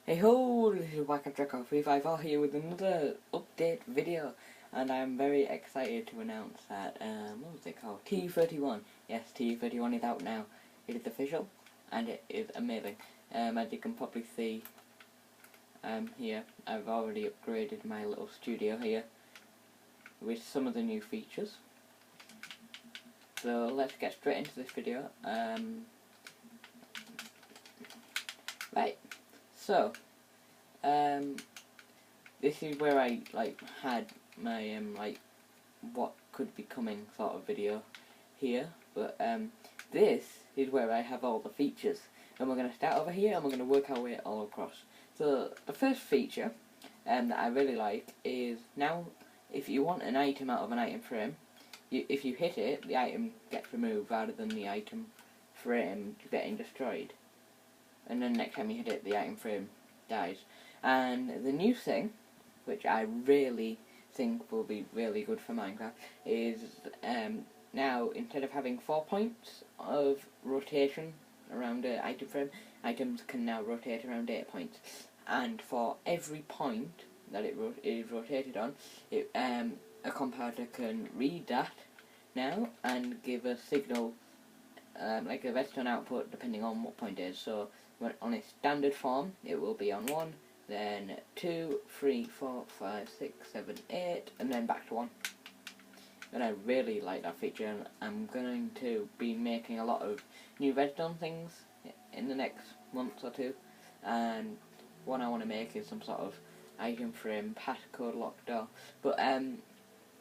Hey ho, this is Whack354 here with another update video, and I'm very excited to announce that, what was it called? TU31. Yes, TU31 is out now. It is official, and it is amazing. As you can probably see, here, I've already upgraded my little studio here with some of the new features. So let's get straight into this video. Right. So, this is where I had my what could be coming sort of video here, but this is where I have all the features, and we're going to start over here and we're going to work our way all across. So the first feature that I really like is now if you want an item out of an item frame, if you hit it, the item gets removed rather than the item frame getting destroyed. And then next time you hit it, the item frame dies. And the new thing, which I really think will be really good for Minecraft, is now instead of having 4 points of rotation around an item frame, items can now rotate around 8 points. And for every point that it is rotated on, a compiler can read that now and give a signal, like a redstone output, depending on what point it is. So on its standard form, it will be on 1, then 2, 3, 4, 5, 6, 7, 8, and then back to 1. And I really like that feature, and I'm going to be making a lot of new redstone things in the next month or two. And one I want to make is some sort of item frame passcode locked door. But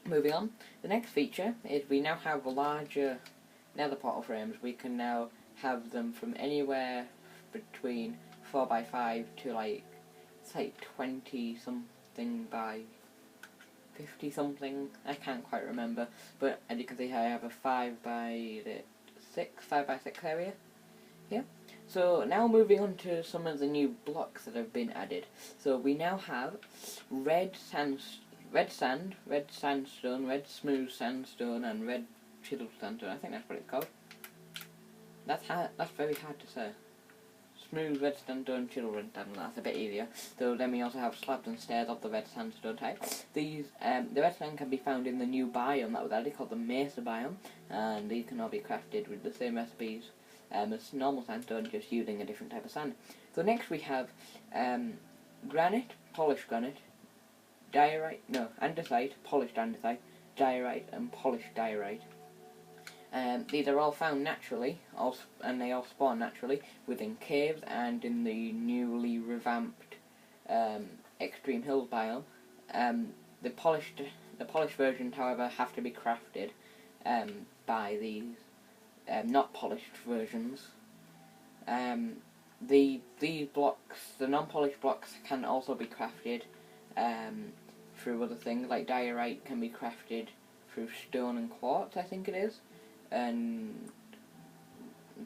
moving on, the next feature is we now have larger nether portal frames. We can now have them from anywhere between 4x5 to it's like 20 something by 50 something. I can't quite remember, but as you can see, I have a 5x6 area here. So now moving on to some of the new blocks that have been added. So we now have red sandstone, red smooth sandstone, and red chiseled sandstone. I think that's what it's called. That's very hard to say. Smooth red sandstone, chiseled red sandstone. That's a bit easier. So then we also have slabs and stairs of the red sandstone type. These the red sand can be found in the new biome that was added called the Mesa biome, and these can all be crafted with the same recipes as normal sandstone, just using a different type of sand. So next we have granite, polished granite, andesite, polished andesite, diorite, and polished diorite. These are all found naturally, and they all spawn naturally within caves and in the newly revamped Extreme Hills biome. The polished versions, however, have to be crafted by these not polished versions. These blocks, the non-polished blocks, can also be crafted through other things, like diorite can be crafted through stone and quartz, I think it is, and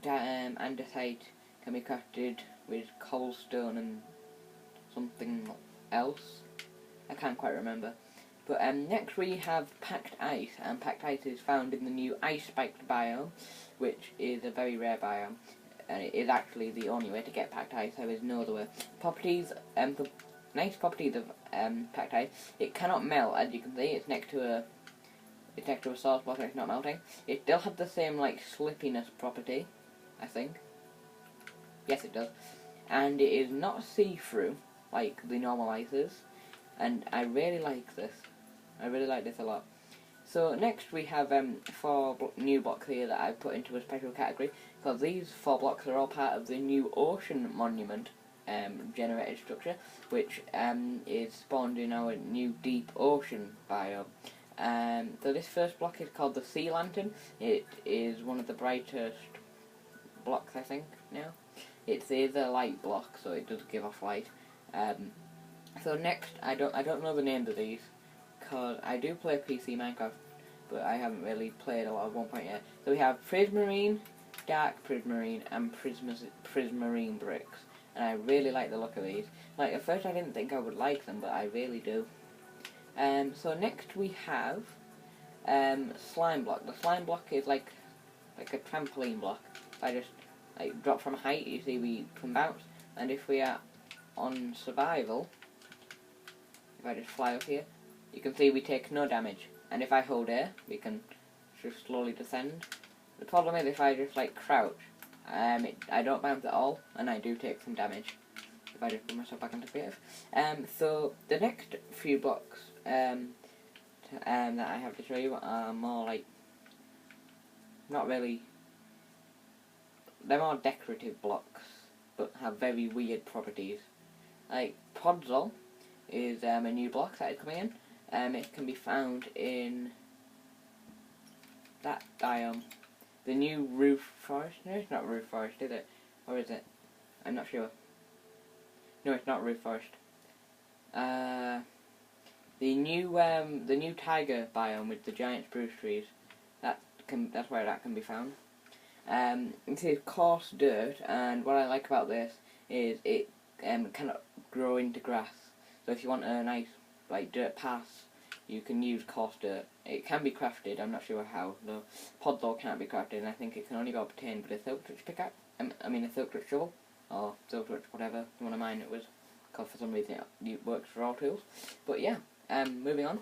andesite can be crafted with cobblestone and something else. I can't quite remember. But next we have packed ice, and packed ice is found in the new ice spiked biome, which is a very rare biome, and it is actually the only way to get packed ice. There is no other way. Properties, the nice properties of packed ice: it cannot melt, as you can see. It's next to a source block and it's not melting. It still has the same slippiness property, I think. Yes, it does. And it is not see-through like the normal ice is, and I really like this. I really like this a lot. So next we have 4 new blocks here that I've put into a special category, because these 4 blocks are all part of the new ocean monument generated structure, which is spawned in our new deep ocean biome. So this first block is called the Sea Lantern. It is one of the brightest blocks, I think, now. It is a light block, so it does give off light. So next, I don't know the names of these, because I do play PC Minecraft, but I haven't really played a lot of 1.8 yet. So we have Prismarine, Dark Prismarine, and Prismarine bricks, and I really like the look of these. At first I didn't think I would like them, but I really do. So next we have slime block. The slime block is like a trampoline block. If I just drop from height, you see we can bounce, and if we are on survival, if I just fly up here, you can see we take no damage. And if I hold A, we can just slowly descend. The problem is if I just like crouch, I don't bounce at all, and I do take some damage. If I just put myself back into creative. So the next few blocks that I have to show you are more like, not really, they're more decorative blocks, but have very weird properties. Like Podzol is a new block that is coming in. It can be found in that biome. The new roof forest? No, it's not roof forest, is it? Or is it? I'm not sure. No, it's not roof forest. The new tiger biome with the giant spruce trees. That's where that can be found. It is coarse dirt, and what I like about this is it cannot grow into grass. So if you want a nice like dirt pass, you can use coarse dirt. It can be crafted. I'm not sure how though. Podzol can't be crafted, and I think it can only be obtained with a silk touch pickaxe. A silk touch shovel or silk touch whatever you want to mine it with, because for some reason it works for all tools. But yeah, moving on.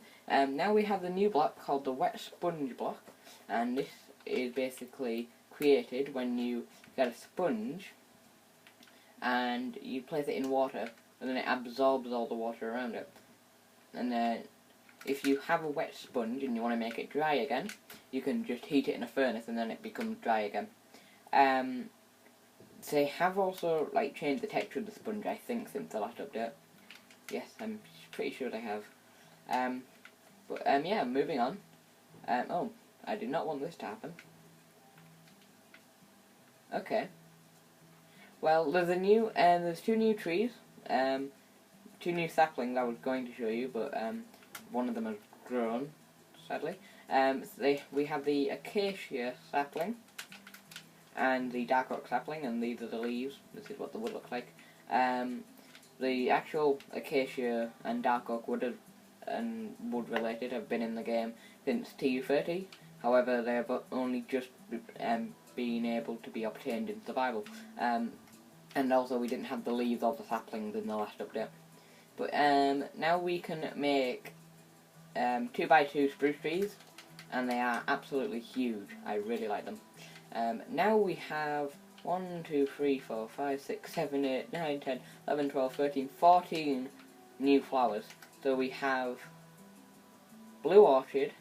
Now we have the new block called the wet sponge block, and this is basically created when you get a sponge and you place it in water, and then it absorbs all the water around it. And then if you have a wet sponge and you want to make it dry again, you can just heat it in a furnace and then it becomes dry again. They have also like changed the texture of the sponge, I think, since the last update. Yes, I'm pretty sure they have. Yeah, moving on. Oh, I did not want this to happen. Okay. Well, there's two new trees, two new saplings I was going to show you, but one of them has grown, sadly. We have the acacia sapling and the dark oak sapling, and these are the leaves. This is what the wood looks like. The actual acacia and dark oak wood and wood related have been in the game since TU30. However, they have only just been able to be obtained in survival. And also we didn't have the leaves of the saplings in the last update. But now we can make 2x2 spruce trees, and they are absolutely huge. I really like them. Now we have 1, 2, 3, 4, 5, 6, 7, 8, 9, 10, 11, 12, 13, 14 new flowers. So we have blue orchid,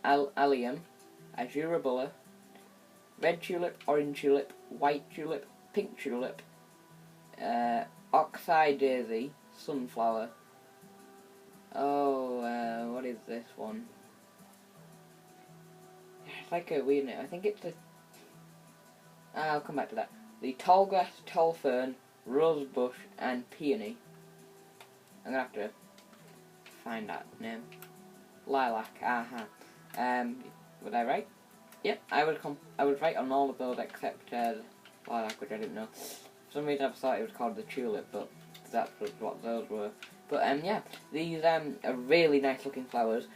allium, azure bulla, red tulip, orange tulip, white tulip, pink tulip, oxeye daisy, sunflower. Oh, what is this one? It's like a weird name. I think it's I'll come back to that. The tall grass, tall fern, rose bush, and peony. I'm gonna have to find that name. Lilac. Aha. Was I right? Yep. I was right on all of those except lilac, which I didn't know. For some reason I thought it was called the tulip, but that's what those were. But yeah, these are really nice looking flowers.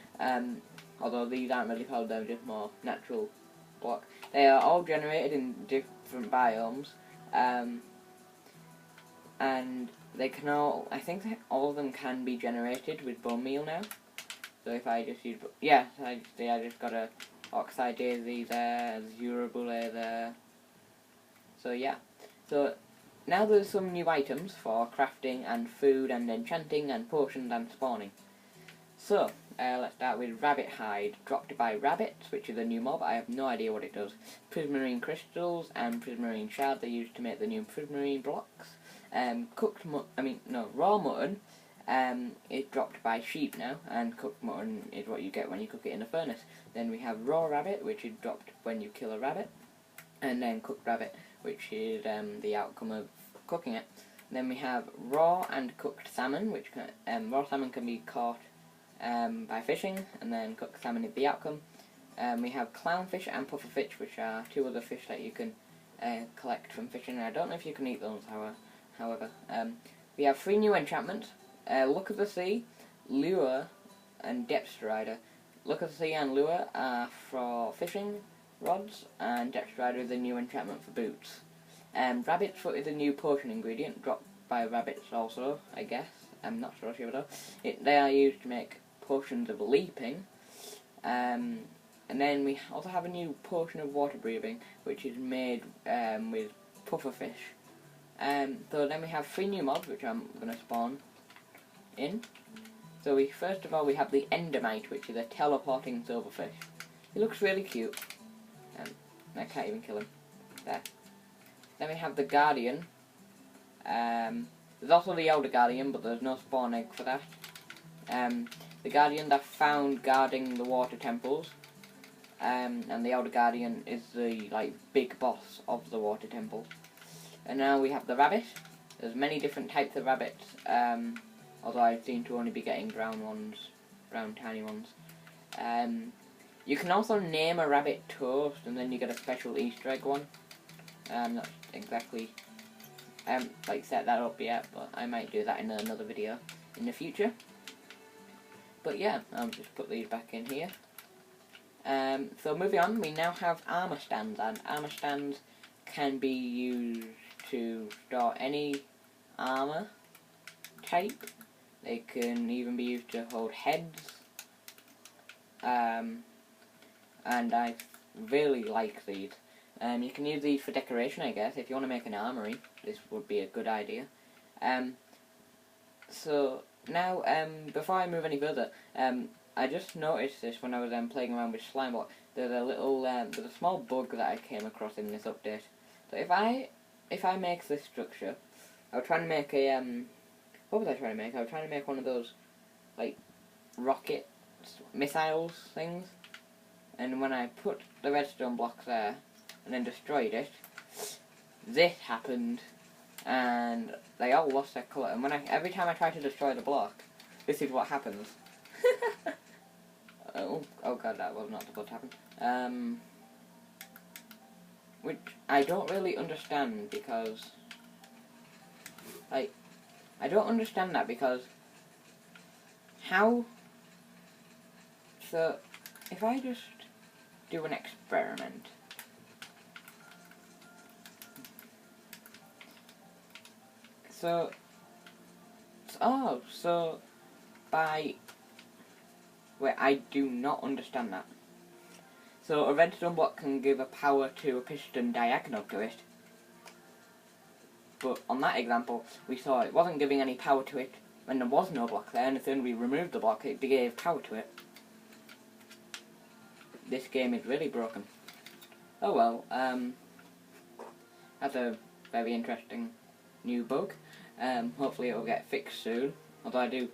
Although these aren't really flowers, they're just more natural block. They are all generated in different biomes, and they can I think that all of them can be generated with bone meal now. So if I just use, yeah, I just got a oxeye daisy there, azure bulla there. So yeah, so now there's some new items for crafting and food and enchanting and potions and spawning. So let's start with rabbit hide, dropped by rabbits, which is a new mob. I have no idea what it does. Prismarine crystals and prismarine shards are used to make the new prismarine blocks. Raw mutton is dropped by sheep now, and cooked mutton is what you get when you cook it in a furnace. Then we have raw rabbit, which is dropped when you kill a rabbit, and then cooked rabbit, which is the outcome of cooking it. Then we have raw and cooked salmon, which raw salmon can be caught by fishing, and then cooked salmon is the outcome. We have clownfish and pufferfish, which are two other fish that you can collect from fishing. I don't know if you can eat those, however. We have 3 new enchantments. Look at the Sea, Lure, and Depth Strider. Look at the Sea and Lure are for fishing rods, and Depth Strider is a new enchantment for boots. Rabbit's Foot is a new potion ingredient dropped by rabbits also, I guess. I'm not sure though. They are used to make potions of leaping. And then we also have a new potion of water breathing, which is made with pufferfish. So then we have 3 new mobs, which I'm going to spawn in. So first of all we have the Endermite, which is a teleporting silverfish. He looks really cute. I can't even kill him. There. Then we have the Guardian. There's also the Elder Guardian, but there's no spawn egg for that. The Guardian are found guarding the water temples. And the Elder Guardian is the big boss of the water temple. And now we have the rabbit. There's many different types of rabbits. Although I seem to only be getting brown ones, brown tiny ones. You can also name a rabbit Toast, and then you get a special Easter egg one. Not exactly set that up yet, but I might do that in another video in the future. But yeah, I'll just put these back in here. So moving on, we now have armor stands, and armor stands can be used to store any armor type. They can even be used to hold heads. And I really like these. You can use these for decoration, I guess. If you want to make an armory, this would be a good idea. So now, before I move any further, I just noticed this when I was playing around with Slimebot. There's a small bug that I came across in this update. So if I make this structure, I was trying to make a what was I trying to make? I was trying to make one of those rocket missiles things. And when I put the redstone block there and then destroyed it, this happened, and they all lost their colour. And every time I try to destroy the block, this is what happens. oh god, that was not supposed to happen. Which I don't really understand, because I don't understand that, because how? So if I just do an experiment. So wait, I do not understand that. So a redstone block can give a power to a piston diagonal to it. But on that example, we saw it wasn't giving any power to it when there was no block there, and as soon as we removed the block, it gave power to it. This game is really broken. Oh well, that's a very interesting new bug. Hopefully it will get fixed soon, although I do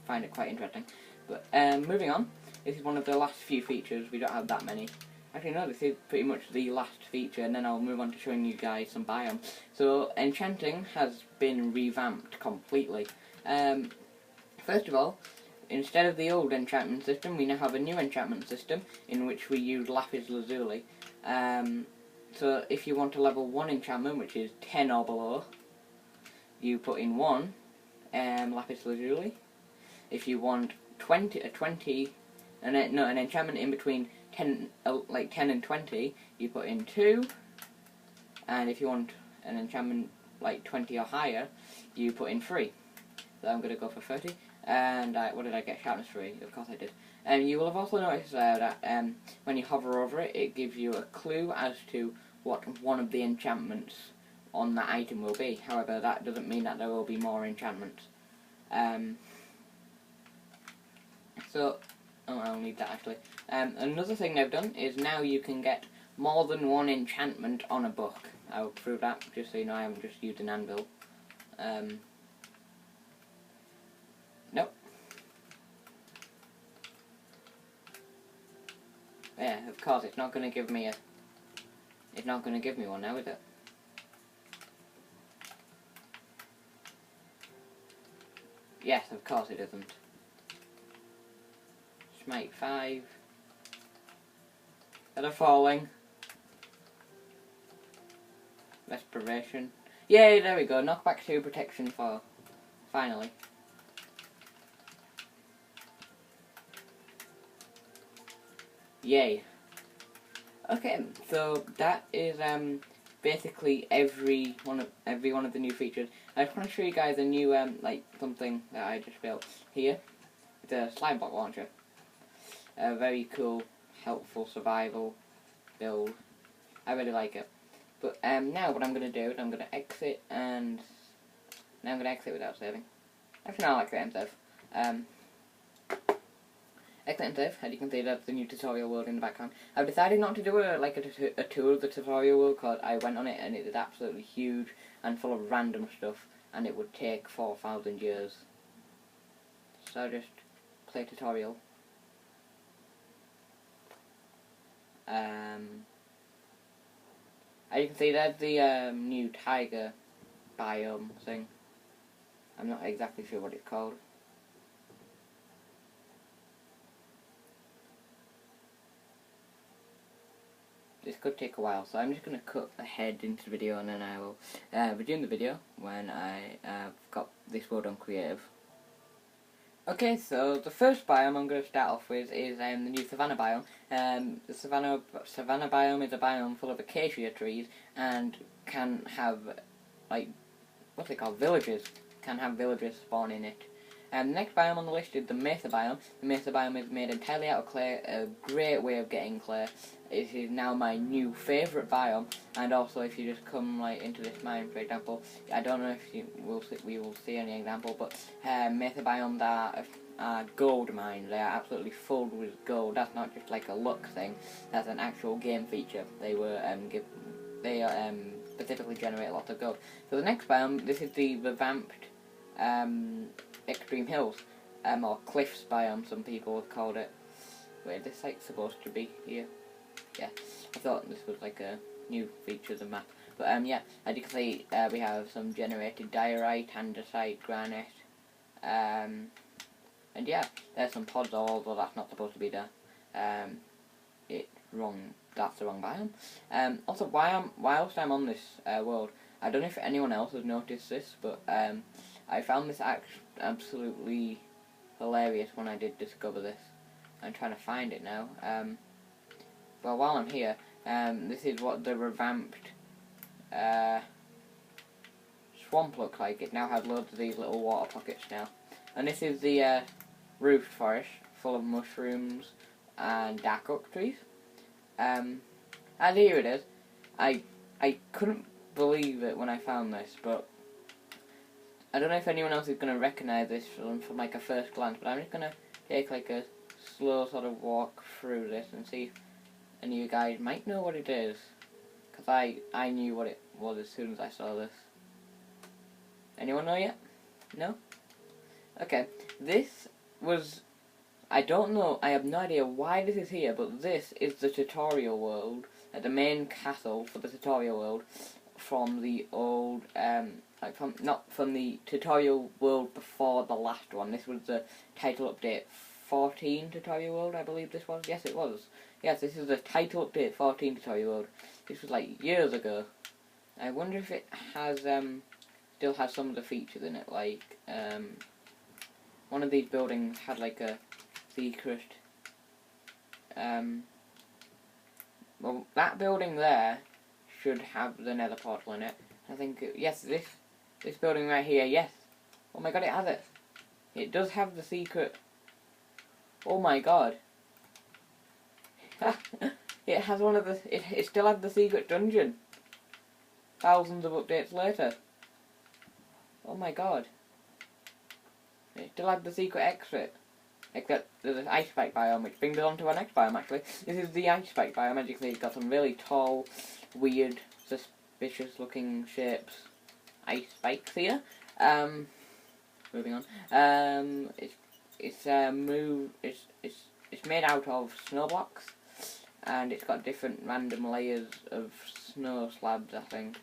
find it quite interesting. But moving on, this is one of the last few features. We don't have that many. Actually no, this is pretty much the last feature, and then I'll move on to showing you guys some biomes. So enchanting has been revamped completely. First of all, instead of the old enchantment system, we now have a new enchantment system in which we use lapis lazuli. So if you want a level 1 enchantment, which is 10 or below, you put in 1 lapis lazuli. If you want an enchantment in between 10 and 20, you put in 2. And if you want an enchantment 20 or higher, you put in 3. So I'm going to go for 30. And what did I get? Sharpness 3. Of course I did. You will have also noticed that when you hover over it, it gives you a clue as to what one of the enchantments on that item will be. However, that doesn't mean that there will be more enchantments. I'll need that actually. Another thing they've done is now you can get more than 1 enchantment on a book. I'll prove that, just so you know I haven't just used an anvil. Nope. Yeah, of course it's not going to give me one now, is it? Yes, of course it isn't. Smite 5. They're falling. Respiration. Yay, there we go. Knockback 2, protection 4. Finally. Yay. Okay, so that is basically every one of the new features. I just want to show you guys a new like something that I just built here. It's a slime block launcher. A very cool, helpful survival build. I really like it. But now what I'm going to do is I'm going to exit, and now I'm going to exit without saving. Actually, no, I'll exit and save. Exit and save. As you can see, that's the new tutorial world in the background. I've decided not to do a tour of the tutorial world because I went on it and it is absolutely huge and full of random stuff, and it would take 4,000 years. So I'll just play tutorial. As you can see, there's the new tiger biome thing. I'm not exactly sure what it's called. This could take a while, so I'm just going to cut ahead into the video, and then I will resume the video when I have got this world on creative. Okay, so the first biome I'm going to start off with is the new savanna biome. The savanna biome is a biome full of acacia trees and can have, like, what's it called, villages. Can have villagers spawn in it. The next biome on the list is the mesa biome. The mesa biome is made entirely out of clay, a great way of getting clay. It is now my new favourite biome, and also if you just come like into this mine, for example, I don't know if we will see any example, but mesa biomes are gold mines. They are absolutely full with gold. That's not just like a luck thing. That's an actual game feature. They were specifically generate lots of gold. So the next biome, this is the revamped extreme hills, or cliffs biome, some people have called it. Where this site's supposed to be here. Yeah, I thought this was like a new feature of the map. But yeah, as you can see, we have some generated diorite, andesite, granite, and yeah, there's some pods, although that's not supposed to be there. That's the wrong biome. Also, whilst I'm on this world, I don't know if anyone else has noticed this, but I found this absolutely hilarious when I did discover this. I'm trying to find it now. Well, while I'm here, this is what the revamped swamp looks like. It now has loads of these little water pockets now. And this is the roofed forest, full of mushrooms and dark oak trees. And here it is. I couldn't believe it when I found this, but I don't know if anyone else is going to recognise this from like a first glance, but I'm just going to take like a slow sort of walk through this and see if any of you guys might know what it is, because I knew what it was as soon as I saw this. Anyone know yet? No? Okay, this was, I don't know, I have no idea why this is here, but this is the tutorial world, the main castle for the tutorial world from the old, not from the tutorial world before the last one. This was the title update 14 tutorial world, I believe this was. Yes, it was. Yes, this is the title update 14 tutorial world. This was like years ago. I wonder if it has still has some of the features in it, like one of these buildings had like a secret well, that building there should have the nether portal in it. I think yes, this building right here, yes. Oh my god, it has it. It does have the secret. Oh my god. It has one of the... It still has the secret dungeon. Thousands of updates later. Oh my god. It still had the secret exit. Except there's an ice spike biome, which brings us on to our next biome actually. This is the ice spike biome. As you can see, it's got some really tall, weird, suspicious looking shapes. Ice spikes here. Moving on. It's made out of snow blocks, and it's got different random layers of snow slabs, I think.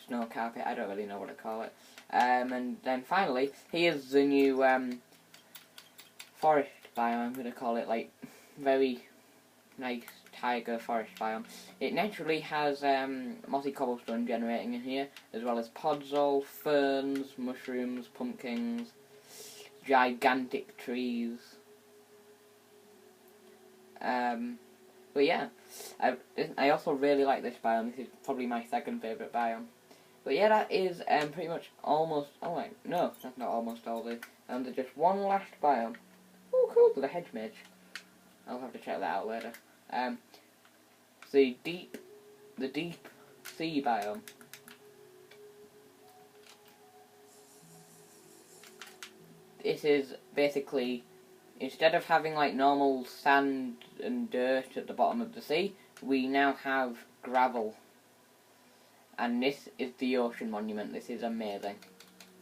Snow carpet, I don't really know what to call it. And then finally, here's the new forest biome, I'm going to call it, like, very nice tiger forest biome. It naturally has mossy cobblestone generating in here, as well as podzol, ferns, mushrooms, pumpkins, gigantic trees. But yeah, I also really like this biome. This is probably my second favourite biome. But yeah, that is pretty much almost. Oh wait, no, that's not almost all the. There's just one last biome. Oh, cool! There's a hedge mage. I'll have to check that out later. The deep sea biome. This is basically, instead of having like normal sand and dirt at the bottom of the sea, we now have gravel. And this is the ocean monument. This is amazing.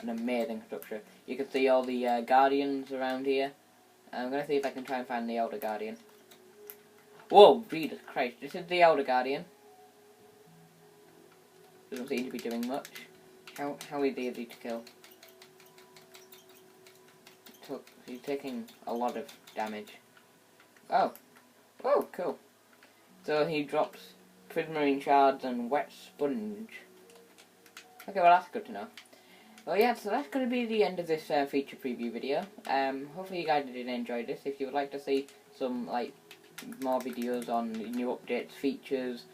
An amazing structure. You can see all the guardians around here. I'm going to see if I can try and find the Elder Guardian. Whoa, Jesus Christ. This is the Elder Guardian. Doesn't seem to be doing much. How is he easy to kill? He's taking a lot of damage. Oh. Oh, cool. So he drops prismarine shards and wet sponge. Okay, well that's good to know. Well yeah, so that's going to be the end of this feature preview video. Hopefully you guys did enjoy this. If you would like to see some like more videos on new updates, features,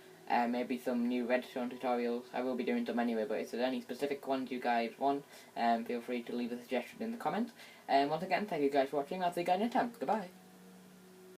maybe some new redstone tutorials, I will be doing them anyway, but if there's any specific ones you guys want, feel free to leave a suggestion in the comments. Once again, thank you guys for watching. I'll see you guys next time. Goodbye.